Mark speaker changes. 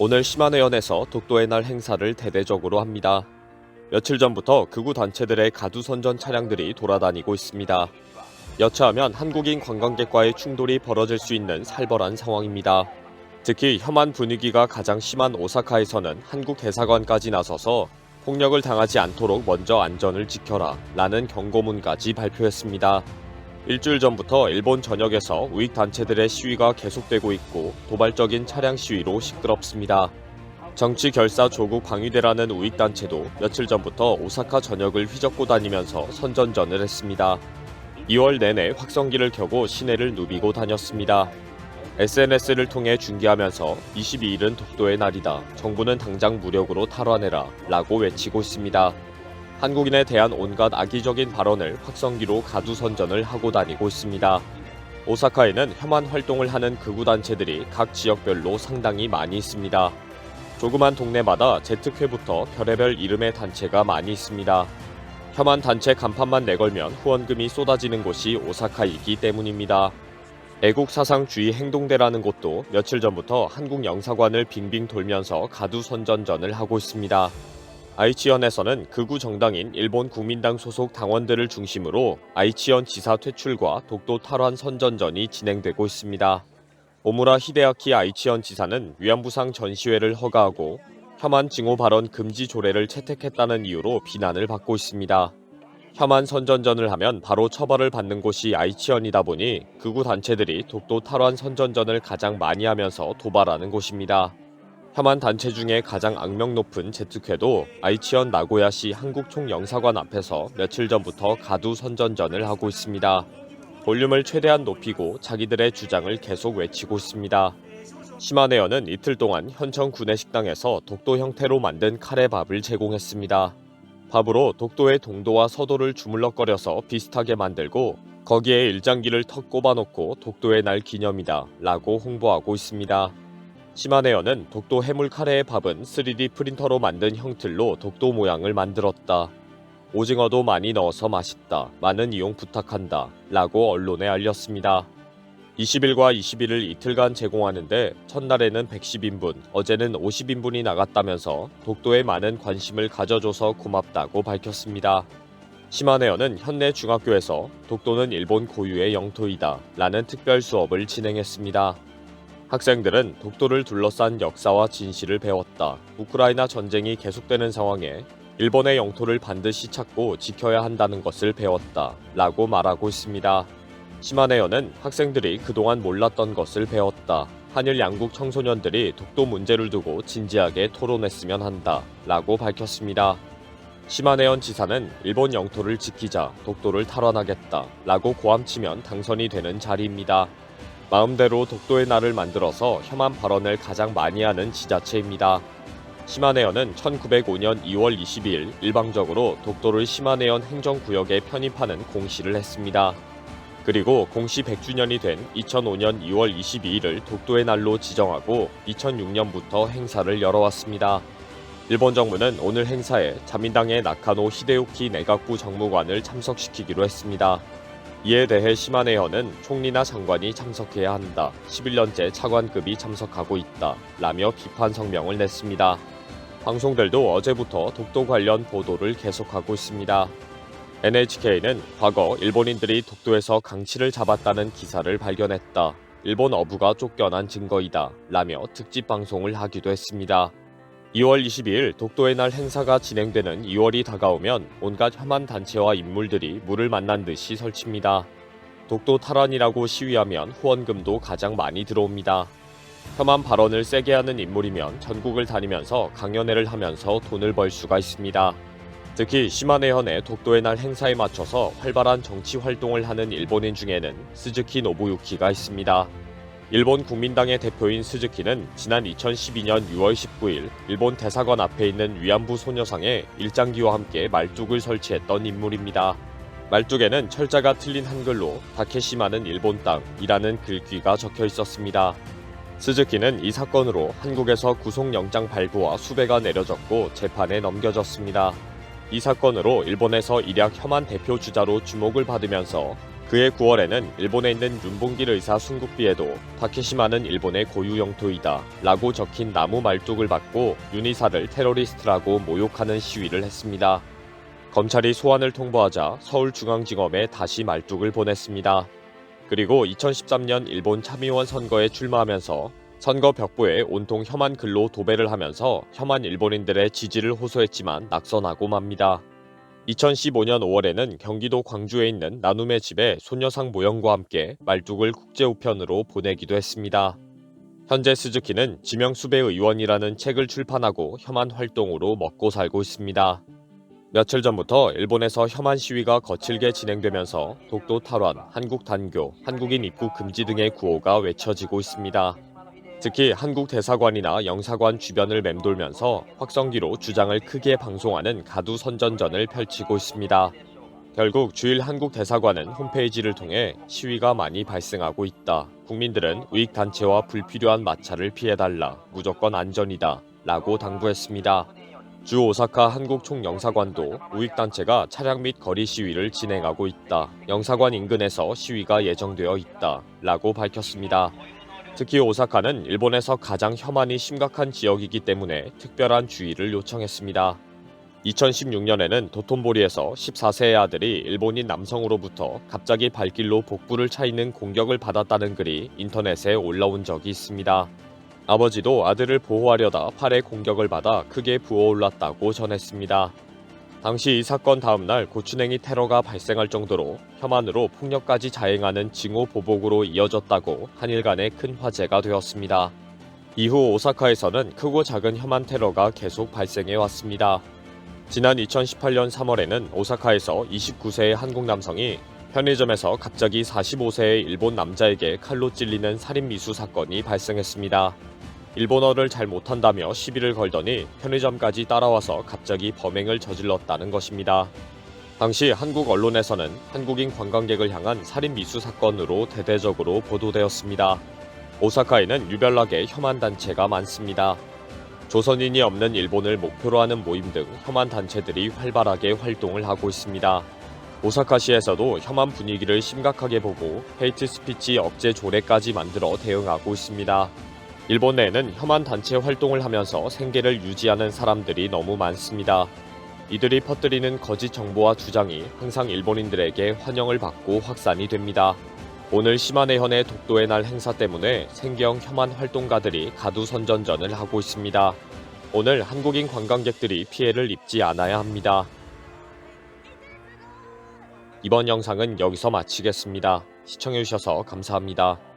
Speaker 1: 오늘 시마네현에서 독도의 날 행사를 대대적으로 합니다. 며칠 전부터 극우 단체들의 가두선전 차량들이 돌아다니고 있습니다. 여차하면 한국인 관광객과의 충돌이 벌어질 수 있는 살벌한 상황입니다. 특히 혐한 분위기가 가장 심한 오사카에서는 한국 대사관까지 나서서 폭력을 당하지 않도록 먼저 안전을 지켜라 라는 경고문까지 발표했습니다. 일주일 전부터 일본 전역에서 우익단체들의 시위가 계속되고 있고 도발적인 차량 시위로 시끄럽습니다. 정치 결사 조국 방위대라는 우익단체도 며칠 전부터 오사카 전역을 휘젓고 다니면서 선전전을 했습니다. 2월 내내 확성기를 켜고 시내를 누비고 다녔습니다. SNS를 통해 중계하면서 22일은 독도의 날이다. 정부는 당장 무력으로 탈환해라 라고 외치고 있습니다. 한국인에 대한 온갖 악의적인 발언을 확성기로 가두선전을 하고 다니고 있습니다. 오사카에는 혐한 활동을 하는 극우단체들이 각 지역별로 상당히 많이 있습니다. 조그만 동네마다 제특회부터 별의별 이름의 단체가 많이 있습니다. 혐한 단체 간판만 내걸면 후원금이 쏟아지는 곳이 오사카이기 때문입니다. 애국사상주의 행동대라는 곳도 며칠 전부터 한국 영사관을 빙빙 돌면서 가두선전전을 하고 있습니다. 아이치현에서는 극우 정당인 일본 국민당 소속 당원들을 중심으로 아이치현 지사 퇴출과 독도 탈환 선전전이 진행되고 있습니다. 오무라 히데아키 아이치현 지사는 위안부상 전시회를 허가하고 혐한 증오 발언 금지 조례를 채택했다는 이유로 비난을 받고 있습니다. 혐한 선전전을 하면 바로 처벌을 받는 곳이 아이치현이다 보니 극우 단체들이 독도 탈환 선전전을 가장 많이 하면서 도발하는 곳입니다. 혐한 단체 중에 가장 악명 높은 제특회도 아이치현 나고야시 한국총영사관 앞에서 며칠 전부터 가두 선전전을 하고 있습니다. 볼륨을 최대한 높이고 자기들의 주장을 계속 외치고 있습니다. 시마네현은 이틀 동안 현청 구내식당에서 독도 형태로 만든 카레밥을 제공했습니다. 밥으로 독도의 동도와 서도를 주물럭거려서 비슷하게 만들고 거기에 일장기를 턱 꼽아놓고 독도의 날 기념이다 라고 홍보하고 있습니다. 시마네현은 독도 해물 카레의 밥은 3D 프린터로 만든 형틀로 독도 모양을 만들었다. 오징어도 많이 넣어서 맛있다. 많은 이용 부탁한다. 라고 언론에 알렸습니다. 20일과 21일 이틀간 제공하는데 첫날에는 110인분, 어제는 50인분이 나갔다면서 독도에 많은 관심을 가져줘서 고맙다고 밝혔습니다. 시마네현은 현내 중학교에서 독도는 일본 고유의 영토이다 라는 특별 수업을 진행했습니다. 학생들은 독도를 둘러싼 역사와 진실을 배웠다. 우크라이나 전쟁이 계속되는 상황에 일본의 영토를 반드시 찾고 지켜야 한다는 것을 배웠다 라고 말하고 있습니다. 시마네현은 학생들이 그동안 몰랐던 것을 배웠다. 한일 양국 청소년들이 독도 문제를 두고 진지하게 토론했으면 한다 라고 밝혔습니다. 시마네현 지사는 일본 영토를 지키자 독도를 탈환하겠다 라고 고함치면 당선이 되는 자리입니다. 마음대로 독도의 날을 만들어서 혐한 발언을 가장 많이 하는 지자체입니다. 시마네현은 1905년 2월 22일 일방적으로 독도를 시마네현 행정구역에 편입하는 공시를 했습니다. 그리고 공시 100주년이 된 2005년 2월 22일을 독도의 날로 지정하고 2006년부터 행사를 열어왔습니다. 일본 정부는 오늘 행사에 자민당의 나카노 히데유키 내각부 정무관을 참석시키기로 했습니다. 이에 대해 시마네현은 총리나 장관이 참석해야 한다. 11년째 차관급이 참석하고 있다. 라며 비판 성명을 냈습니다. 방송들도 어제부터 독도 관련 보도를 계속하고 있습니다. NHK는 과거 일본인들이 독도에서 강치를 잡았다는 기사를 발견했다. 일본 어부가 쫓겨난 증거이다. 라며 특집 방송을 하기도 했습니다. 2월 22일 독도의 날 행사가 진행되는 2월이 다가오면 온갖 혐한 단체와 인물들이 물을 만난 듯이 설칩니다. 독도 탈환이라고 시위하면 후원금도 가장 많이 들어옵니다. 혐한 발언을 세게 하는 인물이면 전국을 다니면서 강연회를 하면서 돈을 벌 수가 있습니다. 특히 시마네현의 독도의 날 행사에 맞춰서 활발한 정치 활동을 하는 일본인 중에는 스즈키 노부유키가 있습니다. 일본 국민당의 대표인 스즈키는 지난 2012년 6월 19일 일본 대사관 앞에 있는 위안부 소녀상에 일장기와 함께 말뚝을 설치했던 인물입니다. 말뚝에는 철자가 틀린 한글로 다케시마는 일본 땅이라는 글귀가 적혀 있었습니다. 스즈키는 이 사건으로 한국에서 구속영장 발부와 수배가 내려졌고 재판에 넘겨졌습니다. 이 사건으로 일본에서 일약 혐한 대표 주자로 주목을 받으면서 그해 9월에는 일본에 있는 윤봉길 의사 순국비에도 타케시마는 일본의 고유 영토이다 라고 적힌 나무 말뚝을 받고 윤 의사를 테러리스트라고 모욕하는 시위를 했습니다. 검찰이 소환을 통보하자 서울중앙지검에 다시 말뚝을 보냈습니다. 그리고 2013년 일본 참의원 선거에 출마하면서 선거 벽보에 온통 혐한 글로 도배를 하면서 혐한 일본인들의 지지를 호소했지만 낙선하고 맙니다. 2015년 5월에는 경기도 광주에 있는 나눔의 집에 소녀상 모형과 함께 말뚝을 국제우편으로 보내기도 했습니다. 현재 스즈키는 지명수배 의원이라는 책을 출판하고 혐한 활동으로 먹고 살고 있습니다. 며칠 전부터 일본에서 혐한 시위가 거칠게 진행되면서 독도 탈환, 한국 단교, 한국인 입국 금지 등의 구호가 외쳐지고 있습니다. 특히 한국 대사관이나 영사관 주변을 맴돌면서 확성기로 주장을 크게 방송하는 가두 선전전을 펼치고 있습니다. 결국 주일 한국 대사관은 홈페이지를 통해 시위가 많이 발생하고 있다. 국민들은 우익단체와 불필요한 마찰을 피해달라. 무조건 안전이다. 라고 당부했습니다. 주 오사카 한국 총영사관도 우익단체가 차량 및 거리 시위를 진행하고 있다. 영사관 인근에서 시위가 예정되어 있다. 라고 밝혔습니다. 특히 오사카는 일본에서 가장 혐한이 심각한 지역이기 때문에 특별한 주의를 요청했습니다. 2016년에는 도톤보리에서 14세의 아들이 일본인 남성으로부터 갑자기 발길로 복부를 차이는 공격을 받았다는 글이 인터넷에 올라온 적이 있습니다. 아버지도 아들을 보호하려다 팔에 공격을 받아 크게 부어올랐다고 전했습니다. 당시 이 사건 다음날 고추냉이 테러가 발생할 정도로 혐한으로 폭력까지 자행하는 징후 보복으로 이어졌다고 한일 간의 큰 화제가 되었습니다. 이후 오사카에서는 크고 작은 혐한 테러가 계속 발생해 왔습니다. 지난 2018년 3월에는 오사카에서 29세의 한국 남성이 편의점에서 갑자기 45세의 일본 남자에게 칼로 찔리는 살인미수 사건이 발생했습니다. 일본어를 잘 못한다며 시비를 걸더니 편의점까지 따라와서 갑자기 범행을 저질렀다는 것입니다. 당시 한국 언론에서는 한국인 관광객을 향한 살인미수 사건으로 대대적으로 보도되었습니다. 오사카에는 유별나게 혐한 단체가 많습니다. 조선인이 없는 일본을 목표로 하는 모임 등 혐한 단체들이 활발하게 활동을 하고 있습니다. 오사카시에서도 혐한 분위기를 심각하게 보고 헤이트 스피치 억제 조례까지 만들어 대응하고 있습니다. 일본 내에는 혐한 단체 활동을 하면서 생계를 유지하는 사람들이 너무 많습니다. 이들이 퍼뜨리는 거짓 정보와 주장이 항상 일본인들에게 환영을 받고 확산이 됩니다. 오늘 시마네현의 독도의 날 행사 때문에 생계형 혐한 활동가들이 가두 선전전을 하고 있습니다. 오늘 한국인 관광객들이 피해를 입지 않아야 합니다. 이번 영상은 여기서 마치겠습니다. 시청해주셔서 감사합니다.